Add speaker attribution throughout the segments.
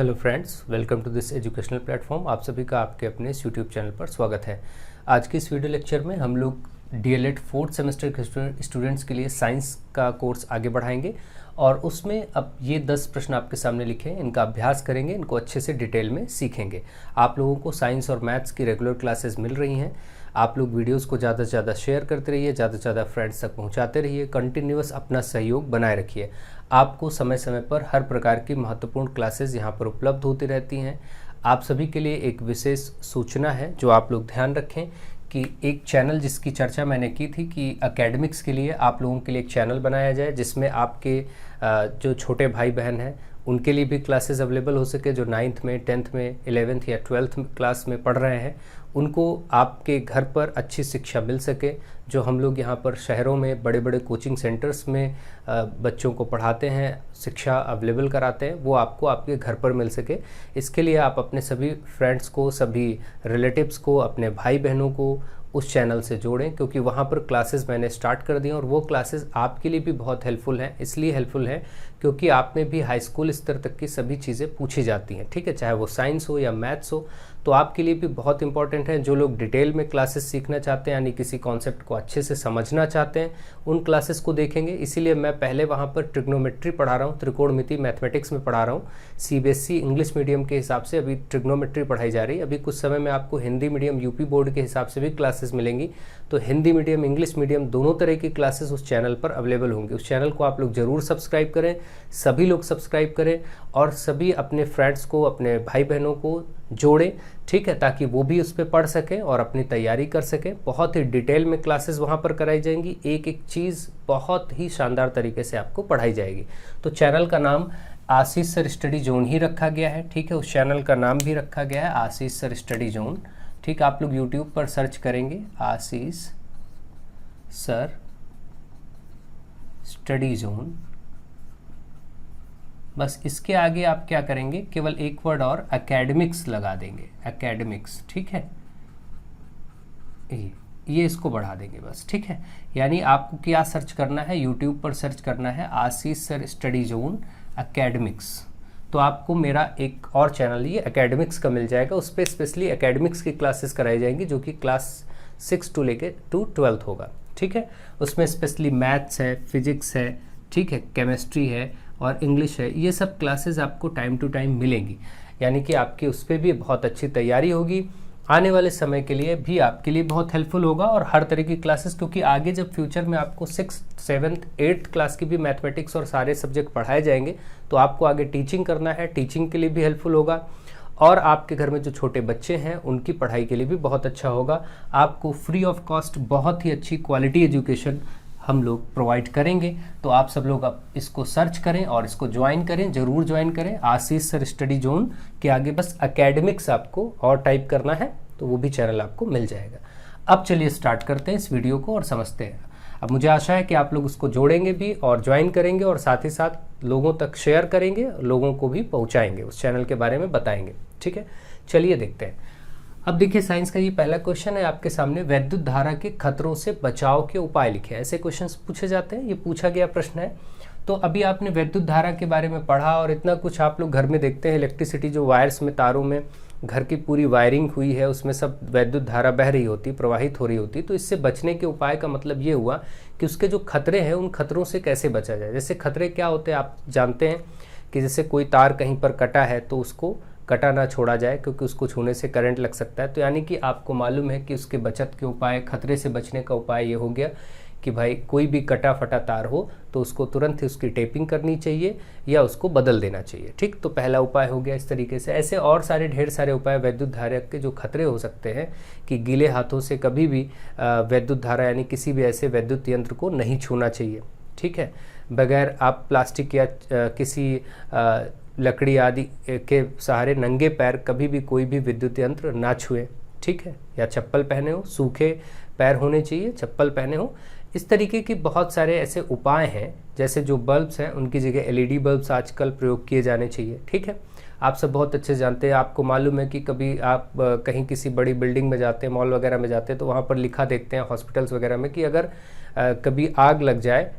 Speaker 1: Hello friends, welcome to this educational platform. आप सभी का आपके अपने इस यूट्यूब चैनल पर स्वागत है। आज की इस वीडियो लेक्चर में हम लोग डीएलएड फोर्थ सेमेस्टर के स्टूडेंट्स के लिए साइंस का कोर्स आगे बढ़ाएंगे और उसमें अब ये 10 प्रश्न आपके सामने लिखे हैं, इनका अभ्यास करेंगे, इनको अच्छे से डिटेल में सीखेंगे। आप लोगों को साइंस और मैथ्स की रेगुलर क्लासेस मिल रही हैं। आप लोग वीडियोस को ज़्यादा से ज़्यादा शेयर करते रहिए, ज़्यादा से ज़्यादा फ्रेंड्स तक पहुंचाते रहिए, कंटिन्यूअस अपना सहयोग बनाए रखिए। आपको समय समय पर हर प्रकार की महत्वपूर्ण क्लासेस यहाँ पर उपलब्ध होती रहती हैं। आप सभी के लिए एक विशेष सूचना है जो आप लोग ध्यान रखें कि एक चैनल जिसकी चर्चा मैंने की थी कि एकेडमिक्स के लिए आप लोगों के लिए एक चैनल बनाया जाए जिसमें आपके जो छोटे भाई बहन हैं उनके लिए भी क्लासेस अवेलेबल हो सके, जो 9th में 10th में 11th या 12th क्लास में पढ़ रहे हैं उनको आपके घर पर अच्छी शिक्षा मिल सके। जो हम लोग यहाँ पर शहरों में बड़े बड़े कोचिंग सेंटर्स में बच्चों को पढ़ाते हैं, शिक्षा अवेलेबल कराते हैं, वो आपको आपके घर पर मिल सके। इसके लिए आप अपने सभी फ्रेंड्स को, सभी रिलेटिव्स को, अपने भाई बहनों को उस चैनल से जोड़ें, क्योंकि वहाँ पर क्लासेस मैंने स्टार्ट कर दी और वो क्लासेस आपके लिए भी बहुत हेल्पफुल हैं। इसलिए हेल्पफुल है क्योंकि आप में भी हाई स्कूल स्तर तक की सभी चीज़ें पूछी जाती हैं, ठीक है, चाहे वो साइंस हो या मैथ्स हो, तो आपके लिए भी बहुत इंपॉर्टेंट है। जो लोग डिटेल में क्लासेस सीखना चाहते हैं, यानी किसी कॉन्सेप्ट को अच्छे से समझना चाहते हैं, उन क्लासेस को देखेंगे। इसीलिए मैं पहले वहाँ पर ट्रिग्नोमेट्री पढ़ा रहा हूँ, त्रिकोणमिति मैथमेटिक्स में पढ़ा रहा हूँ। सीबीएसई इंग्लिश मीडियम के हिसाब से अभी ट्रिग्नोमेट्री पढ़ाई जा रही है। अभी कुछ समय में आपको हिंदी मीडियम यूपी बोर्ड के हिसाब से भी क्लासेस मिलेंगी, तो हिंदी मीडियम इंग्लिश मीडियम दोनों तरह की क्लासेस उस चैनल पर अवेलेबल होंगी। उस चैनल को आप लोग ज़रूर सब्सक्राइब करें, सभी लोग सब्सक्राइब करें और सभी अपने फ्रेंड्स को, अपने भाई बहनों को जोड़ें, ठीक है, ताकि वो भी उस पर पढ़ सकें और अपनी तैयारी कर सकें। बहुत ही डिटेल में क्लासेस वहाँ पर कराई जाएंगी, एक एक चीज़ बहुत ही शानदार तरीके से आपको पढ़ाई जाएगी। तो चैनल का नाम आशीष सर स्टडी जोन ही रखा गया है, ठीक है, उस चैनल का नाम भी रखा गया है आशीष सर स्टडी जोन। ठीक, आप लोग यूट्यूब पर सर्च करेंगे आशीष सर स्टडी जोन, बस इसके आगे आप क्या करेंगे, केवल एक वर्ड और एकेडमिक्स लगा देंगे, एकेडमिक्स, ठीक है, ये इसको बढ़ा देंगे बस, ठीक है। यानी आपको क्या सर्च करना है, यूट्यूब पर सर्च करना है आशीष सर स्टडी जोन एकेडमिक्स, तो आपको मेरा एक और चैनल ये एकेडमिक्स का मिल जाएगा। उस पर स्पेशली एकेडमिक्स की क्लासेस कराई जाएंगी जो कि क्लास 6 टू लेके टू 12th होगा, ठीक है। उसमें स्पेशली मैथ्स है, फिजिक्स है, ठीक है, केमिस्ट्री है और इंग्लिश है। ये सब क्लासेस आपको टाइम टू टाइम मिलेंगी, यानी कि आपकी उस पर भी बहुत अच्छी तैयारी होगी। आने वाले समय के लिए भी आपके लिए बहुत हेल्पफुल होगा और हर तरह की क्लासेस, क्योंकि आगे जब फ्यूचर में आपको 6th 7th 8th क्लास की भी मैथमेटिक्स और सारे सब्जेक्ट पढ़ाए जाएंगे, तो आपको आगे टीचिंग करना है, टीचिंग के लिए भी हेल्पफुल होगा और आपके घर में जो छोटे बच्चे हैं उनकी पढ़ाई के लिए भी बहुत अच्छा होगा। आपको फ्री ऑफ कॉस्ट बहुत ही अच्छी क्वालिटी एजुकेशन हम लोग प्रोवाइड करेंगे। तो आप सब लोग अब इसको सर्च करें और इसको ज्वाइन करें, ज़रूर ज्वाइन करें। आशीष सर स्टडी जोन के आगे बस एकेडमिक्स आपको और टाइप करना है तो वो भी चैनल आपको मिल जाएगा। अब चलिए स्टार्ट करते हैं इस वीडियो को और समझते हैं। अब मुझे आशा है कि आप लोग उसको जोड़ेंगे भी और ज्वाइन करेंगे और साथ ही साथ लोगों तक शेयर करेंगे, लोगों को भी पहुँचाएंगे, उस चैनल के बारे में बताएंगे, ठीक है। चलिए देखते हैं। अब देखिए साइंस का ये पहला क्वेश्चन है आपके सामने, वैद्युत धारा के खतरों से बचाव के उपाय लिखे। ऐसे क्वेश्चंस पूछे जाते हैं, ये पूछा गया प्रश्न है। तो अभी आपने वैद्युत धारा के बारे में पढ़ा और इतना कुछ आप लोग घर में देखते हैं, इलेक्ट्रिसिटी जो वायर्स में, तारों में घर की पूरी वायरिंग हुई है, उसमें सब वैद्युत धारा बह रही होती, प्रवाहित हो रही होती। तो इससे बचने के उपाय का मतलब ये हुआ कि उसके जो खतरे हैं उन खतरों से कैसे बचा जाए। जैसे खतरे क्या होते हैं आप जानते हैं कि जैसे कोई तार कहीं पर कटा है तो उसको कटा ना छोड़ा जाए, क्योंकि उसको छूने से करंट लग सकता है। तो यानी कि आपको मालूम है कि उसके बचत के उपाय, खतरे से बचने का उपाय ये हो गया कि भाई कोई भी कटा फटा तार हो तो उसको तुरंत ही उसकी टेपिंग करनी चाहिए या उसको बदल देना चाहिए, ठीक। तो पहला उपाय हो गया इस तरीके से। ऐसे और सारे ढेर सारे उपाय वैद्युत धारा के जो खतरे हो सकते हैं कि गीले हाथों से कभी भी वैद्युत धारा यानी किसी भी ऐसे वैद्युत यंत्र को नहीं छूना चाहिए, ठीक है। बगैर आप प्लास्टिक या किसी लकड़ी आदि के सहारे नंगे पैर कभी भी कोई भी विद्युत यंत्र ना छुएं, ठीक है। या चप्पल पहने हो, सूखे पैर होने चाहिए, चप्पल पहने हो, इस तरीके के बहुत सारे ऐसे उपाय हैं, जैसे जो बल्ब्स हैं उनकी जगह एलईडी बल्ब्स आजकल प्रयोग किए जाने चाहिए। ठीक है, आप सब बहुत अच्छे जानते हैं, आपको मालूम है कि कभी आप कहीं किसी बड़ी बिल्डिंग में जाते हैं, मॉल वगैरह में जाते हैं, तो वहाँ पर लिखा देखते हैं हॉस्पिटल्स वगैरह में कि अगर कभी आग लग जाए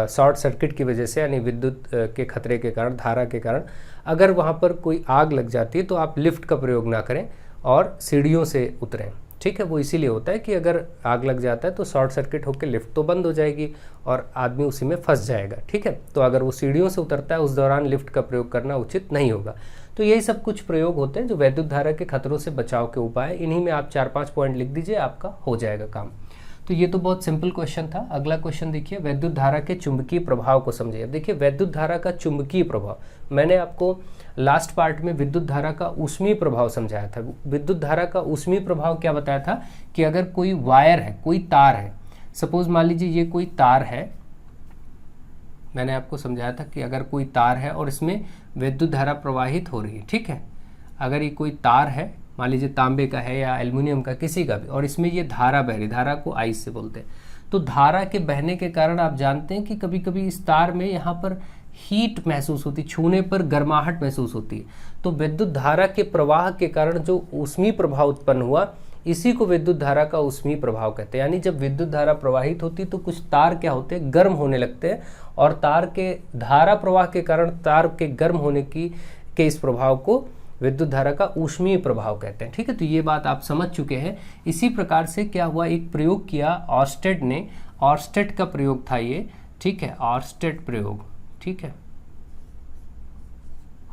Speaker 1: शॉर्ट सर्किट की वजह से, यानी विद्युत के खतरे के कारण, धारा के कारण अगर वहाँ पर कोई आग लग जाती है तो आप लिफ्ट का प्रयोग ना करें और सीढ़ियों से उतरें। ठीक है, वो इसीलिए होता है कि अगर आग लग जाता है तो शॉर्ट सर्किट होकर लिफ्ट तो बंद हो जाएगी और आदमी उसी में फंस जाएगा। ठीक है, तो अगर वो सीढ़ियों से उतरता है उस दौरान लिफ्ट का प्रयोग करना उचित नहीं होगा। तो यही सब कुछ प्रयोग होते हैं जो विद्युत धारा के खतरों से बचाव के उपाय, इन्हीं में आप 4-5 पॉइंट लिख दीजिए, आपका हो जाएगा काम। तो ये तो बहुत सिंपल क्वेश्चन था। अगला क्वेश्चन देखिए, विद्युत धारा के चुंबकीय प्रभाव को समझिए। अब देखिए विद्युत धारा का चुंबकीय प्रभाव, मैंने आपको लास्ट पार्ट में विद्युत धारा का ऊष्मीय प्रभाव समझाया था। विद्युत धारा का ऊष्मीय प्रभाव क्या बताया था कि अगर कोई वायर है, कोई तार है, सपोज मान लीजिए ये कोई तार है, मैंने आपको समझाया था कि अगर कोई तार है और इसमें विद्युत धारा प्रवाहित हो रही है। ठीक है, अगर ये कोई तार है, मान लीजिए तांबे का है या एल्युमिनियम का, किसी का भी, और इसमें ये धारा बह रही, धारा को आई से बोलते हैं। तो धारा के बहने के कारण आप जानते हैं कि कभी कभी इस तार में यहाँ पर हीट महसूस होती, छूने पर गर्माहट महसूस होती है। तो विद्युत धारा के प्रवाह के कारण जो ऊष्मीय प्रभाव उत्पन्न हुआ, इसी को विद्युत धारा का ऊष्मीय प्रभाव कहते हैं। यानी जब विद्युत धारा प्रवाहित होती है तो कुछ तार क्या होते हैं, गर्म होने लगते हैं, और तार के धारा प्रवाह के कारण तार के गर्म होने के इस प्रभाव को विद्युत धारा का ऊष्मीय प्रभाव कहते हैं। ठीक है, तो ये बात आप समझ चुके हैं। इसी प्रकार से क्या हुआ, एक प्रयोग किया ऑर्स्टेड ने, ऑर्स्टेड का प्रयोग था ये। ठीक है, ऑर्स्टेड प्रयोग, ठीक है,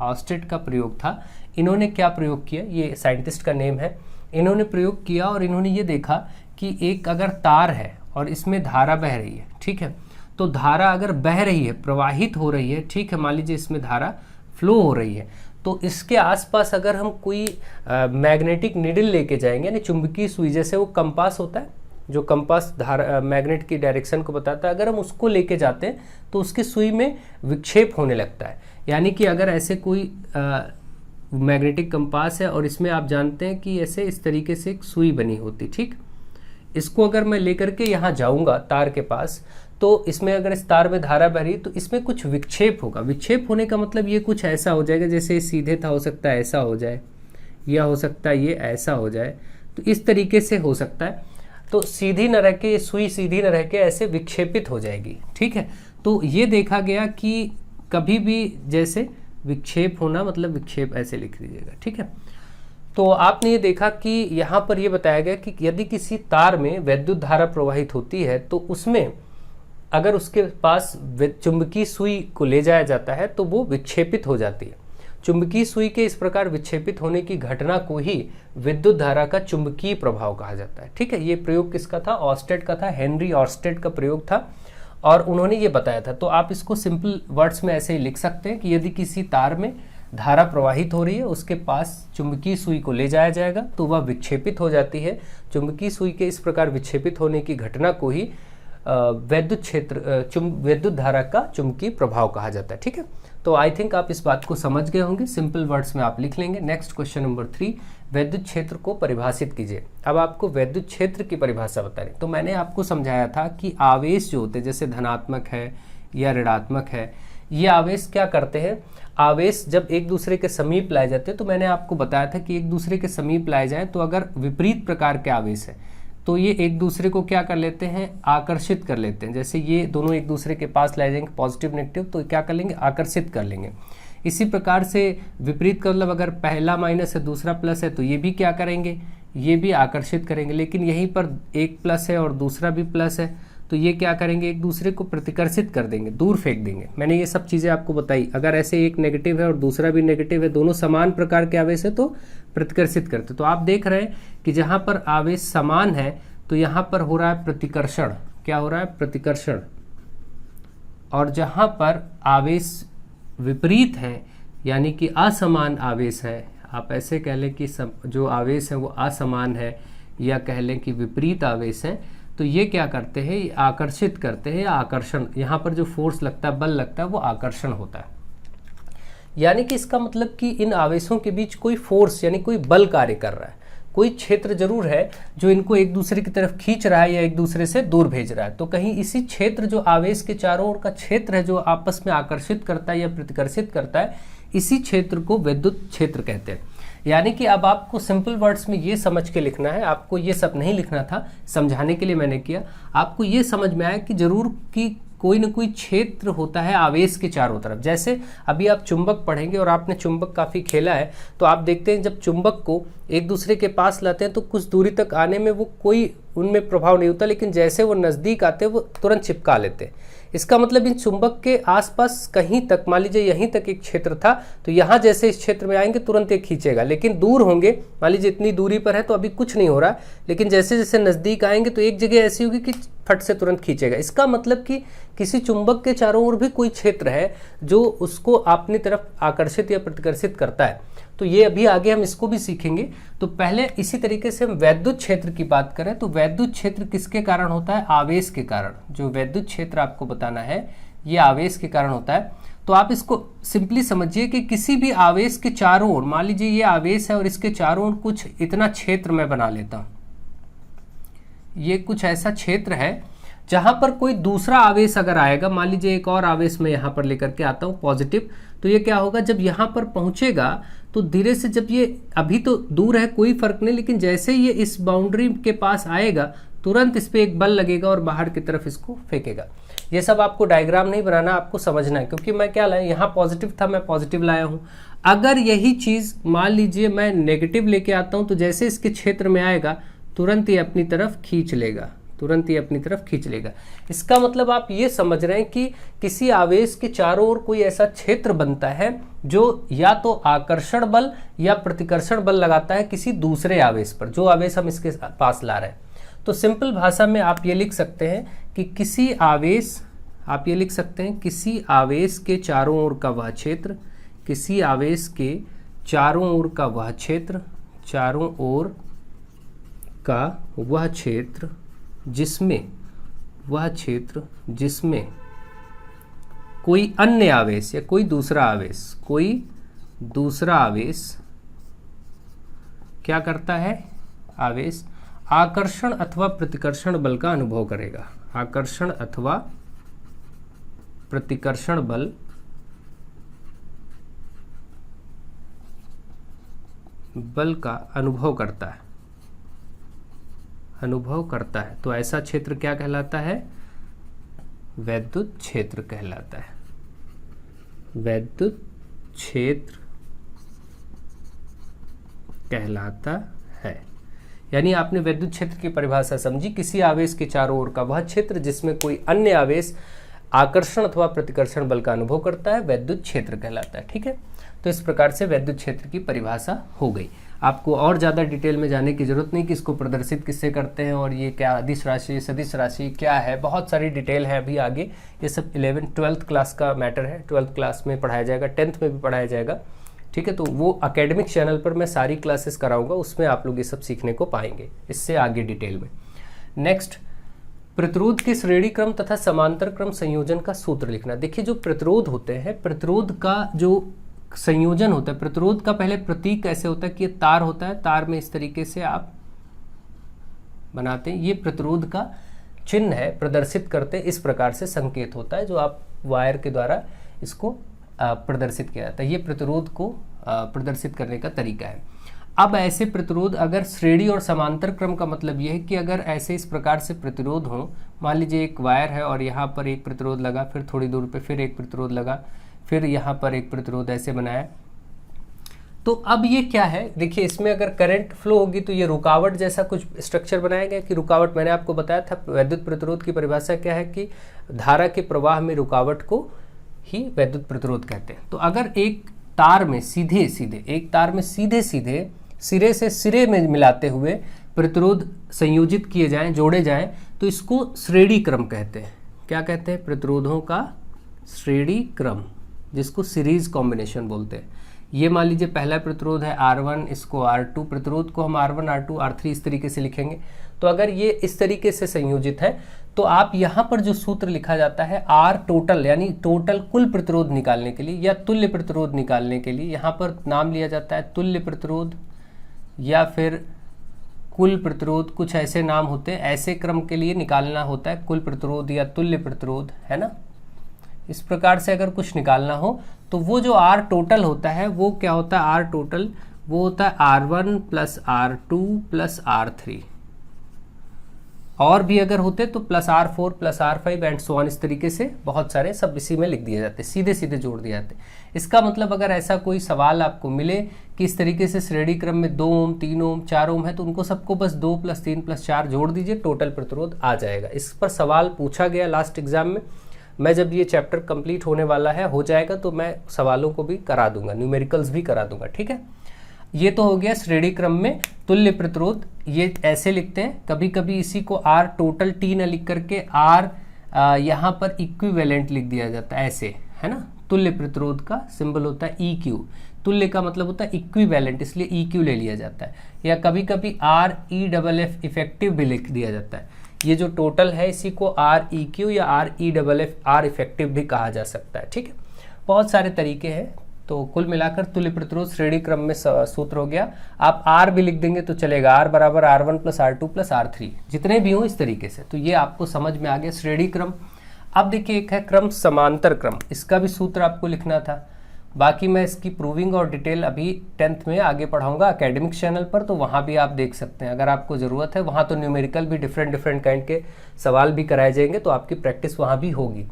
Speaker 1: ऑर्स्टेड का प्रयोग था। इन्होंने क्या प्रयोग किया, ये साइंटिस्ट का नेम है, इन्होंने प्रयोग किया और इन्होंने ये देखा कि एक अगर तार है और इसमें धारा बह रही है। ठीक है, तो धारा अगर बह रही है, प्रवाहित हो रही है, ठीक है, मान लीजिए इसमें धारा फ्लो हो रही है, तो इसके आसपास अगर हम कोई मैग्नेटिक निडल लेके जाएंगे, यानी चुंबकीय सुई, जैसे वो कंपास होता है, जो कंपास धारा मैग्नेट की डायरेक्शन को बताता है, अगर हम उसको लेके जाते हैं तो उसकी सुई में विक्षेप होने लगता है। यानी कि अगर ऐसे कोई मैग्नेटिक कंपास है और इसमें आप जानते हैं कि ऐसे इस तरीके से एक सुई बनी होती, ठीक, इसको अगर मैं लेकर के यहाँ जाऊँगा तार के पास, तो इसमें अगर इस तार में धारा बह रही तो इसमें कुछ विक्षेप होगा। विक्षेप होने का मतलब ये कुछ ऐसा हो जाएगा, जैसे सीधे था, हो सकता है ऐसा हो जाए, या हो सकता है ये ऐसा हो जाए, तो इस तरीके से हो सकता है। तो सीधी न रह के, सुई सीधी न रह के ऐसे विक्षेपित हो जाएगी। ठीक है, तो ये देखा गया कि कभी भी जैसे विक्षेप होना, मतलब विक्षेप ऐसे लिख दीजिएगा। ठीक है, तो आपने ये देखा कि यहाँ पर ये बताया गया कि यदि किसी तार में विद्युत धारा प्रवाहित होती है तो उसमें अगर उसके पास चुंबकीय सुई को ले जाया जाता है तो वो विक्षेपित हो जाती है। चुंबकीय सुई के इस प्रकार विक्षेपित होने की घटना को ही विद्युत धारा का चुंबकीय प्रभाव कहा जाता है। ठीक है, ये प्रयोग किसका था, ऑर्स्टेड का था, हेनरी ऑर्स्टेड का प्रयोग था और उन्होंने ये बताया था। तो आप इसको सिंपल वर्ड्स में ऐसे ही लिख सकते हैं कि यदि किसी तार में धारा प्रवाहित हो रही है, उसके पास चुंबकीय सुई को ले जाया जाएगा तो वह विक्षेपित हो जाती है। चुंबकीय सुई के इस प्रकार विक्षेपित होने की घटना को ही विद्युत धारा का चुंबकीय प्रभाव कहा जाता है। ठीक है, तो आई थिंक आप इस बात को समझ गए होंगे, सिंपल वर्ड्स में आप लिख लेंगे। नेक्स्ट क्वेश्चन नंबर 3, विद्युत क्षेत्र को परिभाषित कीजिए। अब आपको विद्युत क्षेत्र की परिभाषा बतानी। तो मैंने आपको समझाया था कि आवेश जो होते हैं, जैसे धनात्मक है या ऋणात्मक है, ये आवेश क्या करते हैं, आवेश जब एक दूसरे के समीप लाए जाते हैं, तो मैंने आपको बताया था कि एक दूसरे के समीप लाए जाएं तो अगर विपरीत प्रकार के आवेश है तो ये एक दूसरे को क्या कर लेते हैं, आकर्षित कर लेते हैं। जैसे ये दोनों एक दूसरे के पास लाए जाएंगे, पॉजिटिव नेगेटिव, तो क्या कर लेंगे, आकर्षित कर लेंगे। इसी प्रकार से विपरीत का मतलब अगर पहला माइनस है दूसरा प्लस है तो ये भी क्या करेंगे, ये भी आकर्षित करेंगे। लेकिन यहीं पर एक प्लस है और दूसरा भी प्लस है तो ये क्या करेंगे, एक दूसरे को प्रतिकर्षित कर देंगे, दूर फेंक देंगे। मैंने ये सब चीज़ें आपको बताई। अगर ऐसे एक नेगेटिव है और दूसरा भी नेगेटिव है, दोनों समान प्रकार के आवेश है तो प्रतिकर्षित करते। तो आप देख रहे हैं कि जहाँ पर आवेश समान है तो यहाँ पर हो रहा है प्रतिकर्षण। क्या हो रहा है, प्रतिकर्षण। और जहाँ पर आवेश विपरीत है यानी कि असमान आवेश है, आप ऐसे कह लें कि जो आवेश है वो असमान है या कह लें कि विपरीत आवेश है, तो ये क्या करते हैं, ये आकर्षित करते हैं या आकर्षण। यहाँ पर जो फोर्स लगता है, बल लगता है, वो आकर्षण होता है। यानी कि इसका मतलब कि इन आवेशों के बीच कोई फोर्स यानी कोई बल कार्य कर रहा है। कोई क्षेत्र जरूर है जो इनको एक दूसरे की तरफ खींच रहा है या एक दूसरे से दूर भेज रहा है। तो कहीं इसी क्षेत्र, जो आवेश के चारों ओर का क्षेत्र है जो आपस में आकर्षित करता है या प्रतिकर्षित करता है, इसी क्षेत्र को विद्युत क्षेत्र कहते हैं। यानी कि अब आपको सिंपल वर्ड्स में ये समझ के लिखना है, आपको ये सब नहीं लिखना था, समझाने के लिए मैंने किया। आपको ये समझ में आया कि जरूर कि कोई ना कोई क्षेत्र होता है आवेश के चारों तरफ। जैसे अभी आप चुंबक पढ़ेंगे और आपने चुंबक काफ़ी खेला है, तो आप देखते हैं जब चुंबक को एक दूसरे के पास लाते हैं तो कुछ दूरी तक आने में वो कोई उनमें प्रभाव नहीं होता, लेकिन जैसे वो नज़दीक आते हैं वो तुरंत चिपका लेते हैं। इसका मतलब इन चुंबक के आसपास कहीं तक, मान लीजिए यहीं तक एक क्षेत्र था, तो यहाँ जैसे इस क्षेत्र में आएंगे तुरंत ये खींचेगा, लेकिन दूर होंगे, मान लीजिए इतनी दूरी पर है तो अभी कुछ नहीं हो रहा, लेकिन जैसे जैसे नज़दीक आएंगे तो एक जगह ऐसी होगी कि फट से तुरंत खींचेगा। इसका मतलब कि किसी चुंबक के चारों ओर भी कोई क्षेत्र है जो उसको अपनी तरफ आकर्षित या प्रतिकर्षित करता है। तो ये अभी आगे हम इसको भी सीखेंगे। तो पहले इसी तरीके से हम वैद्युत क्षेत्र की बात करें तो वैद्युत क्षेत्र किसके कारण होता है? आवेश के कारण। जो वैद्युत क्षेत्र आपको बताना है ये आवेश के कारण होता है। तो आप इसको सिंपली समझिए कि किसी भी आवेश के चारों ओर, मान लीजिए ये आवेश है और इसके चारों ओर कुछ इतना क्षेत्र मैं बना लेता हूँ, ये कुछ ऐसा क्षेत्र है जहां पर कोई दूसरा आवेश अगर आएगा, मान लीजिए एक और आवेश मैं यहां पर लेकर के आता हूं पॉजिटिव, तो ये क्या होगा, जब यहां पर पहुंचेगा तो धीरे से, जब ये अभी तो दूर है कोई फर्क नहीं, लेकिन जैसे ये इस बाउंड्री के पास आएगा तुरंत इस पर एक बल लगेगा और बाहर की तरफ इसको फेंकेगा। ये सब आपको डायग्राम नहीं बनाना, आपको समझना है, क्योंकि मैं क्या लाया, यहाँ पॉजिटिव था मैं पॉजिटिव लाया हूँ। अगर यही चीज़ मान लीजिए मैं नेगेटिव लेके आता हूँ तो जैसे इसके क्षेत्र में आएगा तुरंत ये अपनी तरफ खींच लेगा, तुरंत ये अपनी तरफ खींच लेगा। इसका मतलब आप ये समझ रहे हैं कि किसी आवेश के चारों ओर कोई ऐसा क्षेत्र बनता है जो या तो आकर्षण बल या प्रतिकर्षण बल लगाता है किसी दूसरे आवेश पर, जो आवेश हम इसके पास ला रहे हैं। तो सिंपल भाषा में आप ये लिख सकते हैं कि किसी आवेश, आप ये लिख सकते हैं किसी आवेश के चारों ओर का वह क्षेत्र, किसी आवेश के चारों ओर का वह क्षेत्र, चारों ओर का वह क्षेत्र जिसमें, वह क्षेत्र जिसमें कोई अन्य आवेश या कोई दूसरा आवेश, कोई दूसरा आवेश क्या करता है, आवेश आकर्षण अथवा प्रतिकर्षण बल का अनुभव करेगा, आकर्षण अथवा प्रतिकर्षण बल का अनुभव करता है, अनुभव करता है। तो ऐसा क्षेत्र क्या कहलाता है, वैद्युत क्षेत्र कहलाता है, वैद्युत क्षेत्र कहलाता है। यानी आपने वैद्युत क्षेत्र की परिभाषा समझी, किसी आवेश के चारों ओर का वह क्षेत्र जिसमें कोई अन्य आवेश आकर्षण अथवा प्रतिकर्षण बल का अनुभव करता है, वैद्युत क्षेत्र कहलाता है। ठीक है, तो इस प्रकार से वैद्युत क्षेत्र की परिभाषा हो गई। आपको और ज़्यादा डिटेल में जाने की जरूरत नहीं कि इसको प्रदर्शित किससे करते हैं और ये क्या अदिश राशि सदिश राशि क्या है, बहुत सारी डिटेल है अभी आगे। ये सब 11th-12th क्लास का मैटर है, 12th क्लास में पढ़ाया जाएगा, 10th में भी पढ़ाया जाएगा। ठीक है, तो वो एकेडमिक चैनल पर मैं सारी क्लासेस कराऊंगा, उसमें आप लोग ये सब सीखने को पाएंगे इससे आगे डिटेल में। नेक्स्ट, प्रतिरोध के श्रेणी क्रम तथा समांतर क्रम संयोजन का सूत्र लिखना। देखिए जो प्रतिरोध होते हैं, प्रतिरोध का जो संयोजन होता है, प्रतिरोध का पहले प्रतीक कैसे होता है कि ये तार होता है, तार में इस तरीके से आप बनाते हैं, ये प्रतिरोध का चिन्ह है, प्रदर्शित करते हैं, इस प्रकार से संकेत होता है जो आप वायर के द्वारा इसको प्रदर्शित किया जाता है। ये प्रतिरोध को प्रदर्शित करने का तरीका है। अब ऐसे प्रतिरोध अगर श्रेणी और समांतर क्रम का मतलब यह है कि अगर ऐसे इस प्रकार से प्रतिरोध हो, मान लीजिए एक वायर है और यहाँ पर एक प्रतिरोध लगा, फिर थोड़ी दूर पे फिर एक प्रतिरोध लगा, फिर यहाँ पर एक प्रतिरोध ऐसे बनाया, तो अब ये क्या है, देखिए इसमें अगर करंट फ्लो होगी तो ये रुकावट जैसा कुछ स्ट्रक्चर बनाया गया कि रुकावट, मैंने आपको बताया था वैद्युत प्रतिरोध की परिभाषा क्या है कि धारा के प्रवाह में रुकावट को ही वैद्युत प्रतिरोध कहते हैं। तो अगर एक तार में सीधे सीधे, एक तार में सीधे सीधे सिरे से सिरे में मिलाते हुए प्रतिरोध संयोजित किए जाएं, जोड़े जाएं, तो इसको श्रेणी क्रम कहते हैं। क्या कहते हैं, प्रतिरोधों का श्रेणी क्रम, जिसको सीरीज कॉम्बिनेशन बोलते हैं। ये मान लीजिए पहला प्रतिरोध है R1, इसको R2, प्रतिरोध को हम R1, R2, R3 इस तरीके से लिखेंगे। तो अगर ये इस तरीके से संयोजित है तो आप यहाँ पर जो सूत्र लिखा जाता है R टोटल, यानी टोटल कुल प्रतिरोध निकालने के लिए या तुल्य प्रतिरोध निकालने के लिए यहाँ पर नाम लिया जाता है तुल्य प्रतिरोध या फिर कुल प्रतिरोध, कुछ ऐसे नाम होते हैं, ऐसे क्रम के लिए निकालना होता है कुल प्रतिरोध या तुल्य प्रतिरोध, है ना। इस प्रकार से अगर कुछ निकालना हो तो वो जो आर टोटल होता है वो क्या होता है, आर टोटल वो होता है R1 plus R2 plus R3, और भी अगर होते तो plus R4 plus R5 and so on, इस तरीके से बहुत सारे सब इसी में लिख दिए जाते, सीधे सीधे जोड़ दिए जाते। इसका मतलब अगर ऐसा कोई सवाल आपको मिले कि इस तरीके से श्रेणी क्रम में 2 ओम 3 ओम 4 ओम है तो उनको सबको बस 2 प्लस 3 प्लस 4 जोड़ दीजिए, टोटल प्रतिरोध आ जाएगा। इस पर सवाल पूछा गया लास्ट एग्जाम में। मैं जब ये चैप्टर कंप्लीट होने वाला है, हो जाएगा, तो मैं सवालों को भी करा दूंगा, न्यूमेरिकल्स भी करा दूंगा, ठीक है। ये तो हो गया श्रेणी क्रम में तुल्य प्रतिरोध, ये ऐसे लिखते हैं। कभी कभी इसी को आर टोटल टी न लिख करके आर यहाँ पर इक्विवेलेंट लिख दिया जाता है, ऐसे, है ना। तुल्य प्रतिरोध का सिंबल होता है ई क्यू, तुल्य का मतलब होता है इक्विवेलेंट, इसलिए ई क्यू ले लिया जाता है। या कभी कभी R E double F effective भी लिख दिया जाता है। ये जो टोटल है इसी को आर ई क्यू या R E double F R effective भी कहा जा सकता है, ठीक है। बहुत सारे तरीके हैं। तो कुल मिलाकर तुल्य प्रतिरोध श्रेणी क्रम में सूत्र हो गया। आप आर भी लिख देंगे तो चलेगा, आर बराबर R1 plus R2 plus R3, जितने भी हों इस तरीके से। तो ये आपको समझ में आ गया श्रेणी क्रम। अब देखिए एक है क्रम समांतर क्रम, इसका भी सूत्र आपको लिखना था। बाकी मैं इसकी प्रूविंग और डिटेल अभी 10th में आगे पढ़ाऊंगा एकेडमिक्स चैनल पर, तो वहाँ भी आप देख सकते हैं अगर आपको ज़रूरत है। वहाँ तो न्यूमेरिकल भी डिफरेंट काइंड के सवाल भी कराए जाएंगे, तो आपकी प्रैक्टिस वहाँ भी होगी।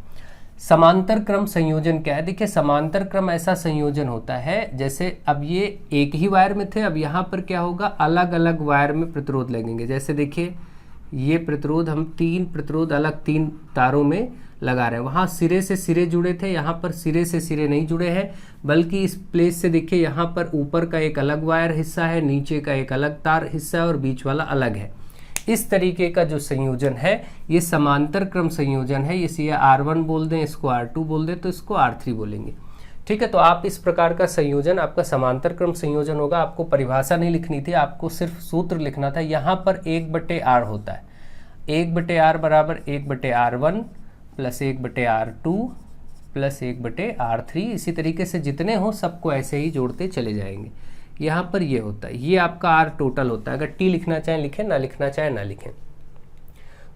Speaker 1: समांतर क्रम संयोजन क्या है? देखिए समांतर क्रम ऐसा संयोजन होता है जैसे अब ये एक ही वायर में थे, अब यहाँ पर क्या होगा, अलग अलग वायर में प्रतिरोध लगेंगे। जैसे देखिए ये प्रतिरोध हम 3 प्रतिरोध अलग 3 तारों में लगा रहे हैं। वहाँ सिरे से सिरे जुड़े थे, यहाँ पर सिरे से सिरे नहीं जुड़े हैं, बल्कि इस प्लेस से देखिए यहाँ पर ऊपर का एक अलग वायर हिस्सा है, नीचे का एक अलग तार हिस्सा है और बीच वाला अलग है। इस तरीके का जो संयोजन है ये समांतर क्रम संयोजन है। इसे R1 बोल दें, इसको R2 बोल दें, तो इसको R3 बोलेंगे, ठीक है। तो आप इस प्रकार का संयोजन आपका समांतर क्रम संयोजन होगा। आपको परिभाषा नहीं लिखनी थी, आपको सिर्फ सूत्र लिखना था। यहाँ पर 1/R होता है, 1/R बराबर 1/R1 plus 1/R2 plus 1/R3। इसी तरीके से जितने हो सबको ऐसे ही जोड़ते चले जाएंगे। यहाँ पर ये होता है, ये आपका आर टोटल होता है। अगर टी लिखना चाहें लिखें, ना लिखना चाहें ना लिखें।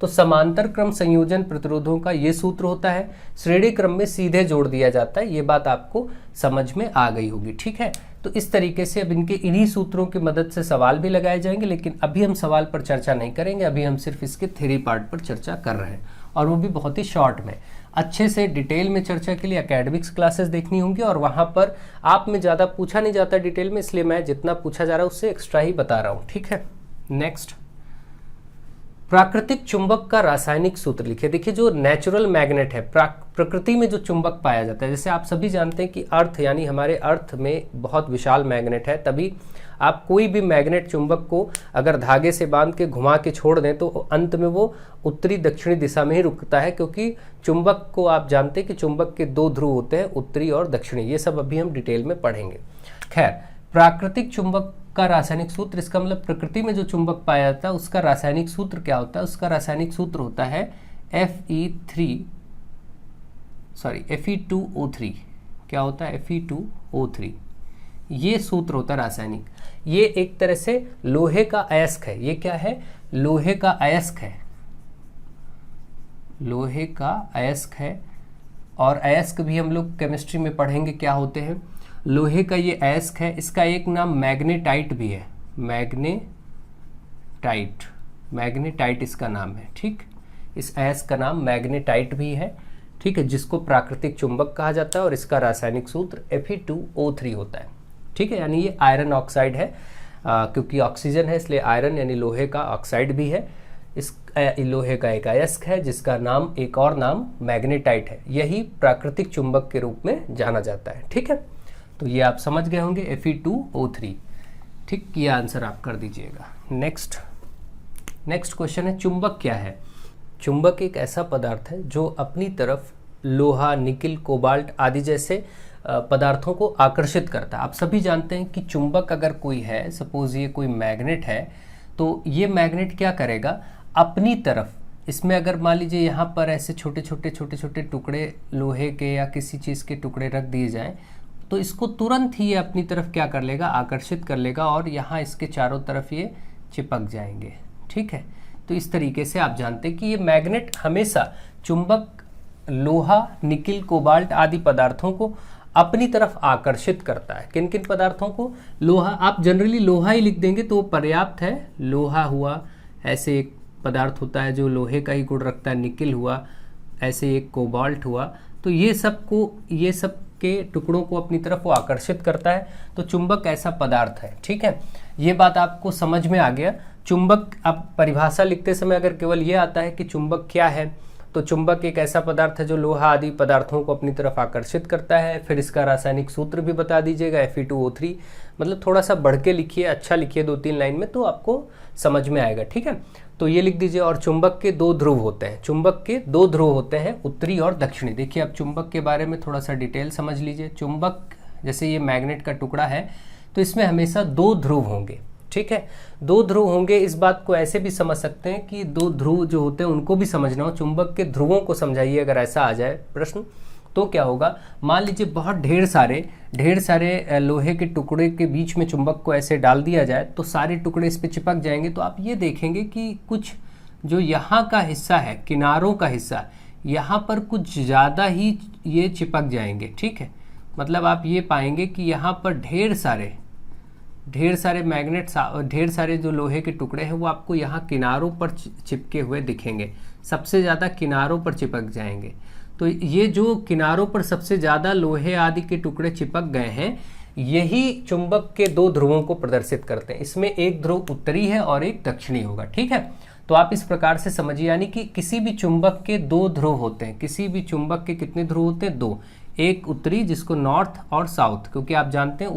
Speaker 1: तो समांतर क्रम संयोजन प्रतिरोधों का ये सूत्र होता है, श्रेणी क्रम में सीधे जोड़ दिया जाता है। ये बात आपको समझ में आ गई होगी, ठीक है। तो इस तरीके से अब इनके इन्हीं सूत्रों की मदद से सवाल भी लगाए जाएंगे, लेकिन अभी हम सवाल पर चर्चा नहीं करेंगे। अभी हम सिर्फ इसके थ्योरी पार्ट पर चर्चा कर रहे हैं, और वो भी बहुत ही शॉर्ट में। अच्छे से डिटेल में चर्चा के लिए एकेडमिक्स क्लासेस देखनी होंगी, और वहाँ पर आप में ज़्यादा पूछा नहीं जाता डिटेल में, इसलिए मैं जितना पूछा जा रहा है उससे एक्स्ट्रा ही बता रहा हूँ, ठीक है। नेक्स्ट, प्राकृतिक चुंबक का रासायनिक सूत्र लिखिए। देखिए जो नेचुरल मैग्नेट है, प्रकृति में जो चुंबक पाया जाता है, जैसे आप सभी जानते हैं कि अर्थ यानी हमारे अर्थ में बहुत विशाल मैग्नेट है, तभी आप कोई भी मैग्नेट चुंबक को अगर धागे से बांध के घुमा के छोड़ दें तो अंत में वो उत्तरी दक्षिणी दिशा में ही रुकता है, क्योंकि चुंबक को आप जानते हैं कि चुंबक के 2 ध्रुव होते हैं, उत्तरी और दक्षिणी। ये सब अभी हम डिटेल में पढ़ेंगे। खैर, प्राकृतिक चुंबक का रासायनिक सूत्र, इसका मतलब प्रकृति में जो चुंबक पाया जाता है उसका रासायनिक सूत्र क्या होता है? उसका रासायनिक सूत्र होता है Fe2O3। क्या होता है? Fe2O3, ये सूत्र होता है रासायनिक। ये एक तरह से लोहे का अयस्क है। ये क्या है? लोहे का अयस्क है, लोहे का अयस्क है। और अयस्क भी हम लोग केमिस्ट्री में पढ़ेंगे क्या होते हैं। लोहे का ये अयस्क है, इसका एक नाम मैग्नेटाइट भी है, मैग्नेटाइट इसका नाम है, ठीक। इस अयस्क का नाम मैग्नेटाइट भी है, ठीक है, जिसको प्राकृतिक चुंबक कहा जाता है। और इसका रासायनिक सूत्र Fe2O3 होता है, ठीक है। यानी ये आयरन ऑक्साइड है, क्योंकि ऑक्सीजन है इसलिए आयरन यानी लोहे का ऑक्साइड भी है। इस लोहे का एक अयस्क है जिसका नाम, एक और नाम मैग्नेटाइट है। यही प्राकृतिक चुंबक के रूप में जाना जाता है, ठीक है। तो ये आप समझ गए होंगे Fe2O3, ठीक। ये आंसर आप कर दीजिएगा। नेक्स्ट क्वेश्चन है, चुंबक क्या है? चुंबक एक ऐसा पदार्थ है जो अपनी तरफ लोहा, निकिल, कोबाल्ट आदि जैसे पदार्थों को आकर्षित करता है। आप सभी जानते हैं कि चुंबक अगर कोई है, सपोज ये कोई मैग्नेट है, तो ये मैग्नेट क्या करेगा, अपनी तरफ, इसमें अगर मान लीजिए यहाँ पर ऐसे छोटे छोटे टुकड़े लोहे के या किसी चीज़ के टुकड़े रख दिए जाएं, तो इसको तुरंत ही ये अपनी तरफ क्या कर लेगा, आकर्षित कर लेगा, और यहाँ इसके चारों तरफ ये चिपक जाएंगे। ठीक है, तो इस तरीके से आप जानते हैं कि ये मैग्नेट हमेशा चुंबक लोहा, निकिल, कोबाल्ट आदि पदार्थों को अपनी तरफ आकर्षित करता है। किन किन पदार्थों को? लोहा, आप जनरली लोहा ही लिख देंगे तो पर्याप्त है। लोहा हुआ, ऐसे एक पदार्थ होता है जो लोहे का ही गुण रखता है, निकिल हुआ, ऐसे एक कोबाल्ट हुआ, तो ये सब के टुकड़ों को अपनी तरफ वो आकर्षित करता है। तो चुंबक ऐसा पदार्थ है। ठीक है, ये बात आपको समझ में आ गया। चुंबक, अब परिभाषा लिखते समय अगर केवल ये आता है कि चुंबक क्या है, तो चुंबक एक ऐसा पदार्थ है जो लोहा आदि पदार्थों को अपनी तरफ आकर्षित करता है। फिर इसका रासायनिक सूत्र भी बता दीजिएगा, Fe2O3, मतलब थोड़ा सा बढ़ के लिखिए, अच्छा लिखिए 2-3 लाइन में, तो आपको समझ में आएगा। ठीक है, तो ये लिख दीजिए। और चुंबक के 2 ध्रुव होते हैं। चुंबक के 2 ध्रुव होते हैं, उत्तरी और दक्षिणी। देखिए, अब चुंबक के बारे में थोड़ा सा डिटेल समझ लीजिए। चुंबक, जैसे ये मैग्नेट का टुकड़ा है, तो इसमें हमेशा 2 ध्रुव होंगे। ठीक है, 2 ध्रुव होंगे। इस बात को ऐसे भी समझ सकते हैं कि 2 ध्रुव जो होते हैं उनको भी समझना हो। चुंबक के ध्रुवों को समझाइए, अगर ऐसा आ जाए प्रश्न तो क्या होगा। मान लीजिए बहुत ढेर सारे लोहे के टुकड़े के बीच में चुंबक को ऐसे डाल दिया जाए तो सारे टुकड़े इस पे चिपक जाएंगे। तो आप ये देखेंगे कि कुछ जो यहाँ का हिस्सा है, किनारों का हिस्सा, यहाँ पर कुछ ज़्यादा ही ये चिपक जाएंगे। ठीक है, मतलब आप ये पाएंगे कि यहाँ पर ढेर सारे मैग्नेट, ढेर सारे जो लोहे के टुकड़े हैं वो आपको यहाँ किनारों पर चिपके हुए दिखेंगे। सबसे ज़्यादा किनारों पर चिपक जाएंगे। तो ये जो किनारों पर सबसे ज़्यादा लोहे आदि के टुकड़े चिपक गए हैं, यही चुंबक के 2 ध्रुवों को प्रदर्शित करते हैं। इसमें एक ध्रुव उत्तरी है और एक दक्षिणी होगा। ठीक है, तो आप इस प्रकार से समझिए, यानी कि किसी भी चुंबक के 2 ध्रुव होते हैं। किसी भी चुंबक के कितने ध्रुव होते हैं? 2। एक उत्तरी, जिसको नॉर्थ, और साउथ, क्योंकि आप जानते हैं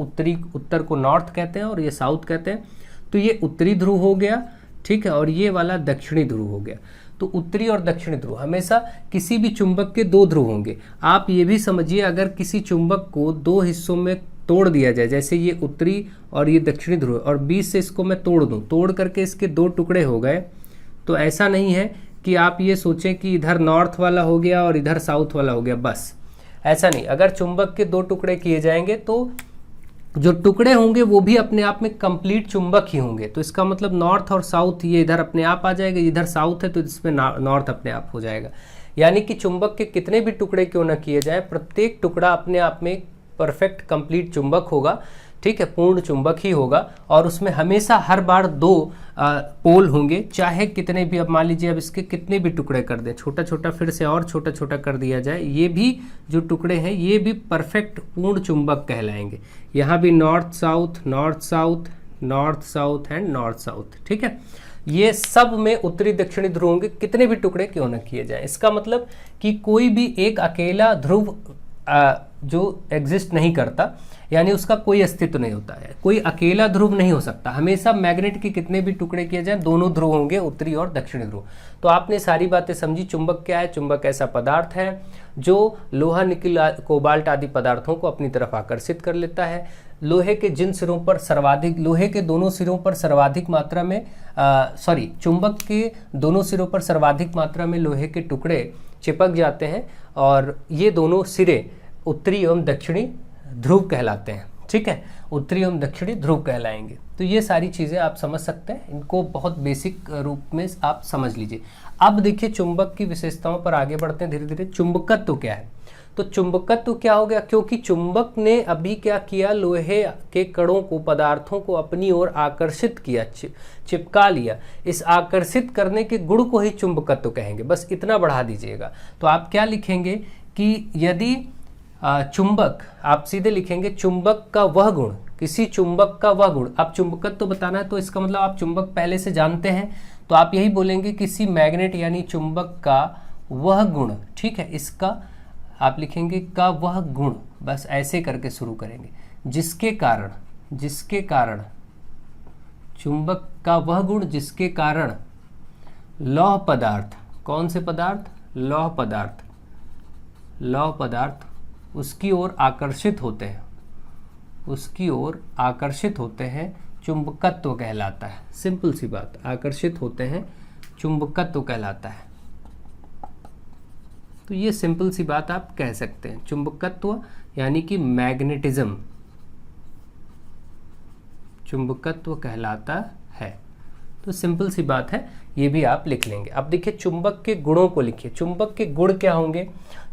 Speaker 1: उत्तर को नॉर्थ कहते हैं और ये साउथ कहते हैं। तो ये उत्तरी ध्रुव हो गया। ठीक है, और ये वाला दक्षिणी ध्रुव हो गया। तो उत्तरी और दक्षिणी ध्रुव हमेशा किसी भी चुंबक के 2 ध्रुव होंगे। आप ये भी समझिए, अगर किसी चुंबक को 2 हिस्सों में तोड़ दिया जाए, जैसे ये उत्तरी और ये दक्षिणी ध्रुव, और बीच से इसको मैं तोड़ दूं, तोड़ करके इसके 2 टुकड़े हो गए, तो ऐसा नहीं है कि आप ये सोचें कि इधर नॉर्थ वाला हो गया और इधर साउथ वाला हो गया, बस ऐसा नहीं। अगर चुंबक के 2 टुकड़े किए जाएंगे तो जो टुकड़े होंगे वो भी अपने आप में कंप्लीट चुंबक ही होंगे। तो इसका मतलब नॉर्थ और साउथ ये इधर अपने आप आ जाएगा, इधर साउथ है तो इसमें नॉर्थ अपने आप हो जाएगा। यानी कि चुंबक के कितने भी टुकड़े क्यों ना किए जाए, प्रत्येक टुकड़ा अपने आप में परफेक्ट कंप्लीट चुंबक होगा। ठीक है, पूर्ण चुंबक ही होगा, और उसमें हमेशा हर बार 2 पोल होंगे, चाहे कितने भी। अब मान लीजिए, अब इसके कितने भी टुकड़े कर दें, छोटा छोटा फिर से और छोटा छोटा कर दिया जाए, ये भी जो टुकड़े हैं ये भी परफेक्ट पूर्ण चुंबक कहलाएंगे। यहाँ भी north south, north south, north south and north south. ठीक है, ये सब में उत्तरी दक्षिणी ध्रुव होंगे, कितने भी टुकड़े क्यों न किए जाए। इसका मतलब कि कोई भी एक अकेला ध्रुव जो एग्जिस्ट नहीं करता, यानी उसका कोई अस्तित्व नहीं होता है। कोई अकेला ध्रुव नहीं हो सकता। हमेशा मैग्नेट के कितने भी टुकड़े किए जाएं, दोनों ध्रुव होंगे, उत्तरी और दक्षिणी ध्रुव। तो आपने सारी बातें समझी। चुंबक क्या है? चुंबक ऐसा पदार्थ है जो लोहा, निकिल, कोबाल्ट आदि पदार्थों को अपनी तरफ आकर्षित कर लेता है। लोहे के जिन सिरों पर सर्वाधिक, लोहे के दोनों सिरों पर सर्वाधिक मात्रा में चुंबक के दोनों सिरों पर सर्वाधिक मात्रा में लोहे के टुकड़े चिपक जाते हैं, और ये दोनों सिरे उत्तरी एवं दक्षिणी ध्रुव कहलाते हैं। ठीक है, उत्तरी एवं दक्षिणी ध्रुव कहलाएंगे। तो ये सारी चीज़ें आप समझ सकते हैं, इनको बहुत बेसिक रूप में आप समझ लीजिए। अब देखिए, चुंबक की विशेषताओं पर आगे बढ़ते हैं धीरे धीरे। चुंबकत्व क्या है? तो चुंबकत्व क्या हो गया? क्योंकि चुंबक ने अभी क्या किया, लोहे के कणों को, पदार्थों को अपनी ओर आकर्षित किया, चिपका लिया। इस आकर्षित करने के गुण को ही चुंबकत्व कहेंगे। बस इतना बढ़ा दीजिएगा। तो आप क्या लिखेंगे कि यदि चुंबक, आप सीधे लिखेंगे चुंबक का वह गुण, किसी चुंबक का वह गुण। आप चुंबकत्व तो बताना है, तो इसका मतलब आप चुंबक पहले से जानते हैं, तो आप यही बोलेंगे किसी मैग्नेट यानी चुंबक का वह गुण। ठीक है, इसका आप लिखेंगे का वह गुण, बस ऐसे करके शुरू करेंगे। जिसके कारण चुंबक का वह गुण जिसके कारण लौह पदार्थ, कौन से पदार्थ? लौह पदार्थ उसकी ओर आकर्षित होते हैं, चुंबकत्व कहलाता है। सिंपल सी बात, आकर्षित होते हैं, चुंबकत्व कहलाता है। तो ये सिंपल सी बात आप कह सकते हैं। चुंबकत्व यानी कि मैग्नेटिज्म, चुंबकत्व कहलाता है। तो सिंपल सी बात है, ये भी आप लिख लेंगे। अब देखिए चुंबक के गुणों को लिखिए। चुंबक के गुण क्या होंगे?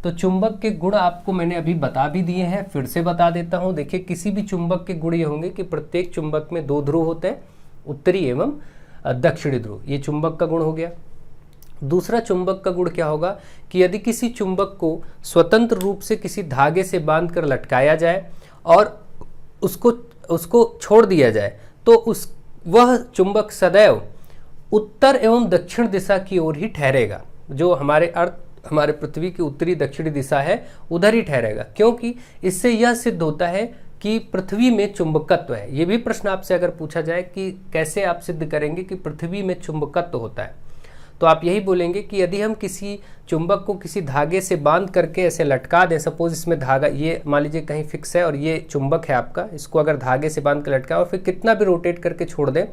Speaker 1: तो चुंबक के गुण आपको मैंने अभी बता भी दिए हैं, फिर से बता देता हूँ। देखिए किसी भी चुंबक के गुण ये होंगे कि प्रत्येक चुंबक में 2 ध्रुव होते हैं, उत्तरी एवं दक्षिणी ध्रुव। ये चुंबक का गुण हो गया। दूसरा चुंबक का गुण क्या होगा कि यदि किसी चुंबक को स्वतंत्र रूप से किसी धागे से बांधकर लटकाया जाए और उसको छोड़ दिया जाए तो वह चुंबक सदैव उत्तर एवं दक्षिण दिशा की ओर ही ठहरेगा। जो हमारे पृथ्वी की उत्तरी दक्षिणी दिशा है उधर ही ठहरेगा, क्योंकि इससे यह सिद्ध होता है कि पृथ्वी में चुंबकत्व है। ये भी प्रश्न आपसे अगर पूछा जाए कि कैसे आप सिद्ध करेंगे कि पृथ्वी में चुंबकत्व होता है, तो आप यही बोलेंगे कि यदि हम किसी चुंबक को किसी धागे से बांध करके ऐसे लटका दें, सपोज इसमें धागा, ये मान लीजिए कहीं फिक्स है और ये चुंबक है आपका, इसको अगर धागे से बांध कर लटका और फिर कितना भी रोटेट करके छोड़ दें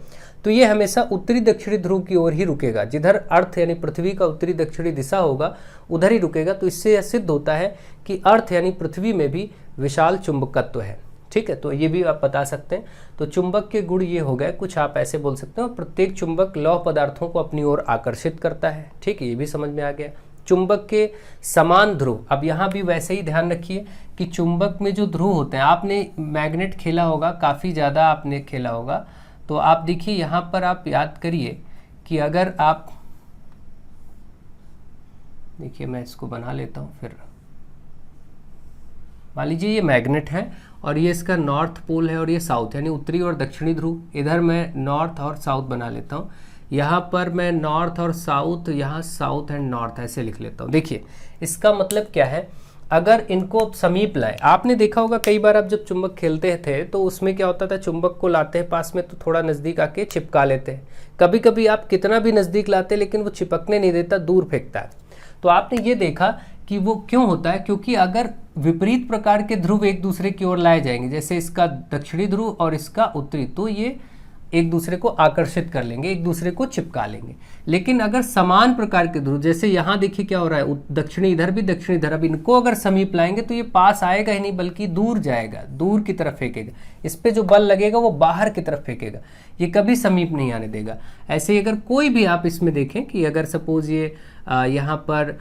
Speaker 1: तो ये हमेशा उत्तरी दक्षिणी ध्रुव की ओर ही रुकेगा। जिधर अर्थ यानी पृथ्वी का उत्तरी दक्षिणी दिशा होगा उधर ही रुकेगा। तो इससे यह सिद्ध होता है कि अर्थ यानी पृथ्वी में भी विशाल चुंबकत्व है। ठीक है, तो ये भी आप बता सकते हैं। तो चुंबक के गुण ये हो गए, कुछ आप ऐसे बोल सकते हो। प्रत्येक चुंबक लौह पदार्थों को अपनी ओर आकर्षित करता है। ठीक है, ये भी समझ में आ गया। चुंबक के समान ध्रुव, अब यहाँ भी वैसे ही ध्यान रखिए कि चुंबक में जो ध्रुव होते हैं, आपने मैग्नेट खेला होगा, काफ़ी ज़्यादा आपने खेला होगा, तो आप देखिए यहाँ पर आप याद करिए कि अगर आप देखिए, मैं इसको बना लेता हूँ। फिर मान लीजिए ये मैग्नेट है और ये इसका नॉर्थ पोल है और ये साउथ यानी उत्तरी और दक्षिणी ध्रुव। इधर मैं नॉर्थ और साउथ बना लेता हूँ। यहाँ पर मैं नॉर्थ और साउथ, यहाँ साउथ एंड नॉर्थ ऐसे लिख लेता हूँ। देखिए इसका मतलब क्या है, अगर इनको समीप लाए, आपने देखा होगा कई बार आप जब चुंबक खेलते थे तो उसमें क्या होता था, चुंबक को लाते हैं पास में तो थोड़ा नज़दीक आके चिपका लेते हैं। कभी कभी आप कितना भी नज़दीक लाते लेकिन वो चिपकने नहीं देता, दूर फेंकता है। तो आपने ये देखा कि वो क्यों होता है, क्योंकि अगर विपरीत प्रकार के ध्रुव एक दूसरे की ओर लाए जाएंगे, जैसे इसका दक्षिणी ध्रुव और इसका उत्तरी, तो ये एक दूसरे को आकर्षित कर लेंगे, एक दूसरे को चिपका लेंगे। लेकिन अगर समान प्रकार के ध्रुव, जैसे यहाँ देखिए क्या हो रहा है, दक्षिणी इधर भी दक्षिणी इधर, अब इनको अगर समीप लाएंगे तो ये पास आएगा ही नहीं बल्कि दूर जाएगा, दूर की तरफ फेंकेगा। इस पे जो बल लगेगा वो बाहर की तरफ फेंकेगा, ये कभी समीप नहीं आने देगा। ऐसे ही अगर कोई भी आप इसमें देखें कि अगर सपोज ये यहाँ पर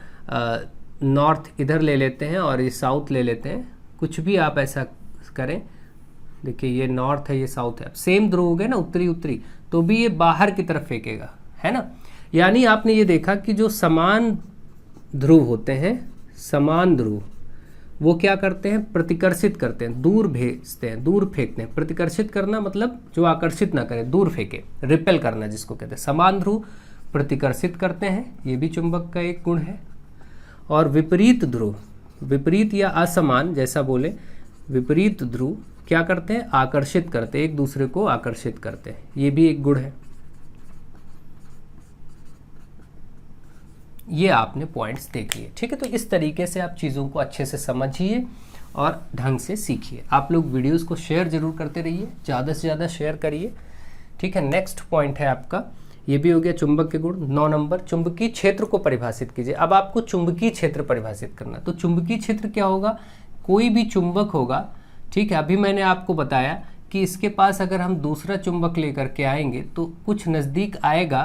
Speaker 1: नॉर्थ इधर ले लेते हैं और ये साउथ ले लेते हैं, कुछ भी आप ऐसा करें, देखिए ये नॉर्थ है ये साउथ है, अब सेम ध्रुव हो गए ना, उत्तरी उत्तरी, तो भी ये बाहर की तरफ फेंकेगा, है ना। यानी आपने ये देखा कि जो समान ध्रुव होते हैं, समान ध्रुव, वो क्या करते हैं, प्रतिकर्षित करते हैं, दूर भेजते हैं, दूर फेंकते हैं। प्रतिकर्षित करना मतलब जो आकर्षित ना करे, दूर फेंके, रिपेल करना जिसको कहते हैं। समान ध्रुव प्रतिकर्षित करते हैं, ये भी चुंबक का एक गुण है। और विपरीत ध्रुव, विपरीत या असमान जैसा बोले, विपरीत ध्रुव क्या करते हैं, आकर्षित करते हैं, एक दूसरे को आकर्षित करते हैं, ये भी एक गुण है। ये आपने पॉइंट्स देख लिए, ठीक है। तो इस तरीके से आप चीज़ों को अच्छे से समझिए और ढंग से सीखिए। आप लोग वीडियोस को शेयर जरूर करते रहिए, ज़्यादा से ज़्यादा शेयर करिए, ठीक है। नेक्स्ट पॉइंट है आपका, ये भी हो गया चुंबक के गुण। 9 नंबर, चुंबकीय क्षेत्र को परिभाषित कीजिए। अब आपको चुंबकीय क्षेत्र परिभाषित करना, तो चुंबकीय क्षेत्र क्या होगा, कोई भी चुंबक होगा, ठीक है। अभी मैंने आपको बताया कि इसके पास अगर हम दूसरा चुंबक लेकर के आएंगे तो कुछ नज़दीक आएगा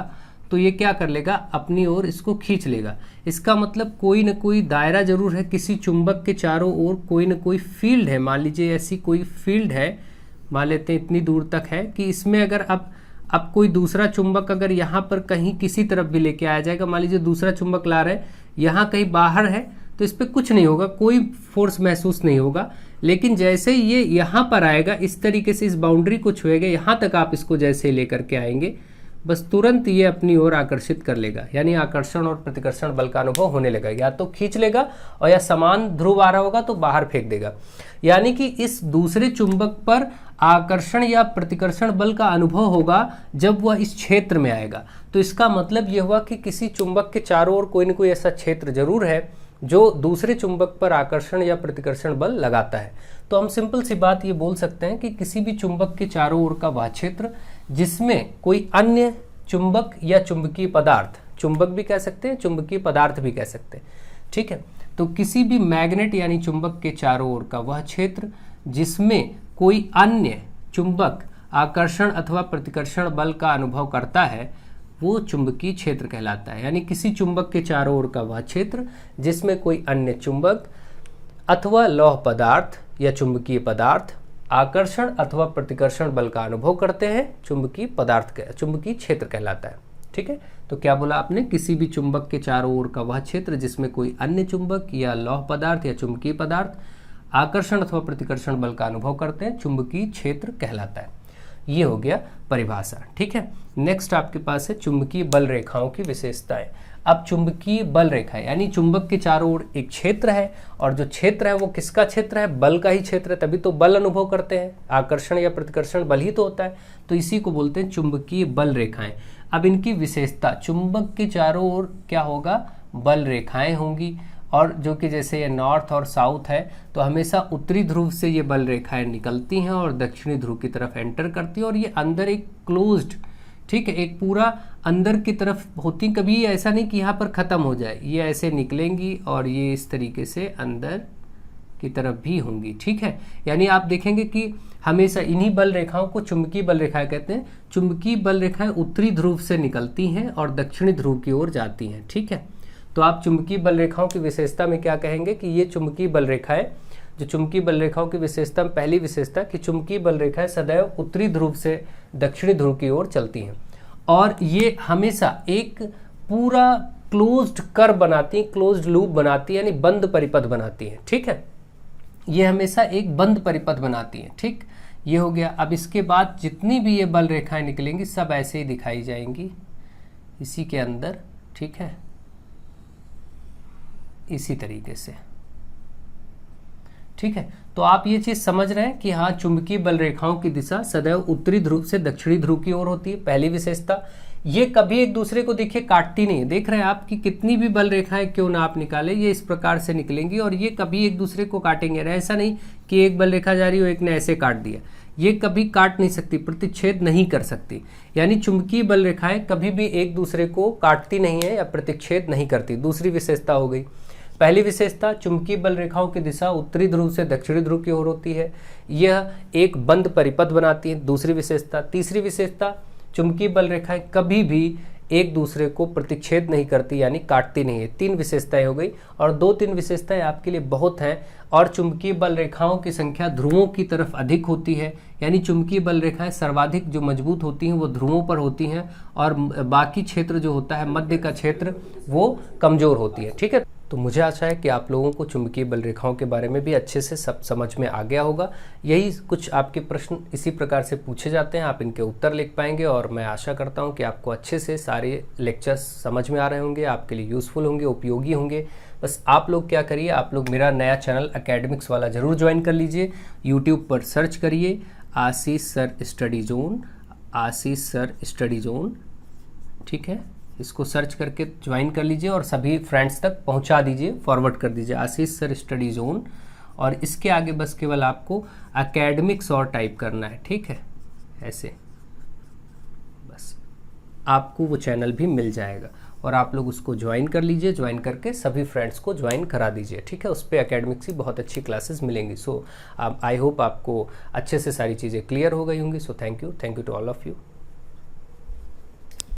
Speaker 1: तो ये क्या कर लेगा, अपनी ओर इसको खींच लेगा। इसका मतलब कोई न कोई दायरा जरूर है, किसी चुंबक के चारों ओर कोई न कोई फील्ड है। मान लीजिए ऐसी कोई फील्ड है, मान लेते हैं इतनी दूर तक है कि इसमें अगर अब कोई दूसरा चुंबक अगर यहाँ पर कहीं किसी तरफ भी लेके आया जाएगा, मान लीजिए दूसरा चुंबक ला रहे हैं, यहाँ कहीं बाहर है तो इस पर कुछ नहीं होगा, कोई फोर्स महसूस नहीं होगा। लेकिन जैसे ही ये यहाँ पर आएगा, इस तरीके से इस बाउंड्री को छुएगा, यहाँ तक आप इसको जैसे लेकर के आएंगे, बस तुरंत ये अपनी ओर आकर्षित कर लेगा, यानी आकर्षण और प्रतिकर्षण बल का अनुभव होने लगेगा। या तो खींच लेगा और या समान ध्रुव आ रहा होगा तो बाहर फेंक देगा। यानी कि इस दूसरे चुंबक पर आकर्षण या प्रतिकर्षण बल का अनुभव होगा जब वह इस क्षेत्र में आएगा। तो इसका मतलब यह हुआ कि किसी चुंबक के चारों ओर कोई न कोई ऐसा क्षेत्र जरूर है जो दूसरे चुंबक पर आकर्षण या प्रतिकर्षण बल लगाता है। तो हम सिंपल सी बात ये बोल सकते हैं कि किसी भी चुंबक के चारों ओर का वह क्षेत्र जिसमें कोई अन्य चुंबक या चुंबकीय पदार्थ, चुंबक भी कह सकते हैं, चुंबकीय पदार्थ भी कह सकते हैं, ठीक है। तो किसी भी मैग्नेट यानी चुंबक के चारों ओर का वह क्षेत्र जिसमें कोई अन्य चुंबक आकर्षण अथवा प्रतिकर्षण बल का अनुभव करता है वो चुंबकीय क्षेत्र कहलाता है। यानी किसी चुंबक के चारों ओर का वह क्षेत्र जिसमें कोई अन्य चुंबक अथवा लौह पदार्थ या चुंबकीय पदार्थ आकर्षण अथवा प्रतिकर्षण बल का अनुभव करते हैं चुंबकीय क्षेत्र कहलाता है। ठीक है, तो क्या बोला आपने, किसी भी चुंबक के चारों ओर का वह क्षेत्र जिसमें कोई अन्य चुंबक या लौह पदार्थ या चुंबकीय पदार्थ आकर्षण अथवा प्रतिकर्षण बल का अनुभव करते हैं चुंबकीय क्षेत्र कहलाता है। ये हो गया परिभाषा। ठीक है, नेक्स्ट आपके पास है चुंबकीय बल रेखाओं की विशेषताएं। अब चुंबकीय बल रेखा यानी चुंबक के चारों ओर एक क्षेत्र है और जो क्षेत्र है वो किसका क्षेत्र है, बल का ही क्षेत्र है, तभी तो बल अनुभव करते हैं, आकर्षण या प्रतिकर्षण बल ही तो होता है, तो इसी को बोलते हैं चुंबकीय बल रेखाएं। अब इनकी विशेषता, चुंबक के चारों ओर क्या होगा, बल रेखाएं होंगी और जो कि जैसे ये नॉर्थ और साउथ है तो हमेशा उत्तरी ध्रुव से ये बल रेखाएं निकलती हैं और दक्षिणी ध्रुव की तरफ एंटर करती है और ये अंदर एक क्लोज्ड, ठीक है, एक पूरा अंदर की तरफ होती, कभी ऐसा नहीं कि यहाँ पर ख़त्म हो जाए, ये ऐसे निकलेंगी और ये इस तरीके से अंदर की तरफ भी होंगी। ठीक है, यानी आप देखेंगे कि हमेशा इन्हीं बल रेखाओं को चुंबकीय बल रेखाएं कहते हैं। चुंबकीय बल रेखाएं उत्तरी ध्रुव से निकलती हैं और दक्षिणी ध्रुव की ओर जाती हैं। ठीक है, तो आप चुंबकीय बल रेखाओं की विशेषता में क्या कहेंगे कि ये चुंबकीय बल रेखाएं, जो चुंबकीय बल रेखाओं की विशेषता में पहली विशेषता कि चुंबकीय बल रेखाएं सदैव उत्तरी ध्रुव से दक्षिणी ध्रुव की ओर चलती हैं और ये हमेशा एक पूरा क्लोज्ड कर्व बनाती हैं, क्लोज्ड लूप बनाती हैं, यानी बंद परिपथ बनाती हैं। ठीक है, ये हमेशा एक बंद परिपथ बनाती हैं। ठीक, ये हो गया। अब इसके बाद जितनी भी ये बल रेखाएं निकलेंगी सब ऐसे ही दिखाई जाएंगी इसी के अंदर। ठीक है, इसी तरीके से। ठीक है, तो आप ये चीज समझ रहे हैं कि हाँ, चुंबकीय बल रेखाओं की दिशा सदैव उत्तरी ध्रुव से दक्षिणी ध्रुव की ओर होती है, पहली विशेषता। ये कभी एक दूसरे को देखिए काटती नहीं है। देख रहे हैं आप कि कितनी भी बल रेखाएं क्यों ना आप निकाले, ये इस प्रकार से निकलेंगी और ये कभी एक दूसरे को काटेंगे। ऐसा नहीं कि एक बल रेखा जा रही हो एक ने ऐसे काट दिया, ये कभी काट नहीं सकती, प्रतिच्छेद नहीं कर सकती। यानी चुंबकीय बल रेखाएं कभी भी एक दूसरे को काटती नहीं है या प्रतिच्छेद नहीं करती। दूसरी विशेषता हो गई। पहली विशेषता, चुंबकीय बल रेखाओं की दिशा उत्तरी ध्रुव से दक्षिणी ध्रुव की ओर होती है, यह एक बंद परिपथ बनाती है। दूसरी विशेषता। तीसरी विशेषता, चुंबकीय बल रेखाएं कभी भी एक दूसरे को प्रतिच्छेद नहीं करती यानी काटती नहीं है। तीन विशेषताएं हो गई और दो तीन विशेषताएं आपके लिए बहुत हैं। और चुंबकीय बल रेखाओं की संख्या ध्रुवों की तरफ अधिक होती है, यानी चुंबकीय बल रेखाएं सर्वाधिक जो मजबूत होती हैं वो ध्रुवों पर होती हैं और बाकी क्षेत्र जो होता है मध्य का क्षेत्र वो कमजोर होती है। ठीक है, तो मुझे आशा है कि आप लोगों को चुंबकीय बल रेखाओं के बारे में भी अच्छे से सब समझ में आ गया होगा। यही कुछ आपके प्रश्न इसी प्रकार से पूछे जाते हैं, आप इनके उत्तर लिख पाएंगे और मैं आशा करता हूं कि आपको अच्छे से सारे लेक्चर्स समझ में आ रहे होंगे, आपके लिए यूज़फुल होंगे, उपयोगी होंगे। बस आप लोग क्या करिए, आप लोग मेरा नया चैनल एकेडमिक्स वाला ज़रूर ज्वाइन कर लीजिए। यूट्यूब पर सर्च करिए आशीष सर स्टडी जोन, आशीष सर स्टडी जोन। ठीक है, इसको सर्च करके ज्वाइन कर लीजिए और सभी फ्रेंड्स तक पहुंचा दीजिए, फॉरवर्ड कर दीजिए आशीष सर स्टडी जोन। और इसके आगे बस केवल आपको एकेडमिक्स और टाइप करना है। ठीक है, ऐसे बस आपको वो चैनल भी मिल जाएगा और आप लोग उसको ज्वाइन कर लीजिए। ज्वाइन करके सभी फ्रेंड्स को ज्वाइन करा दीजिए। ठीक है, उस पर एकेडमिक्स की बहुत अच्छी क्लासेस मिलेंगी। सो आई होप आपको अच्छे से सारी चीज़ें क्लियर हो गई होंगी। So thank you to all of you.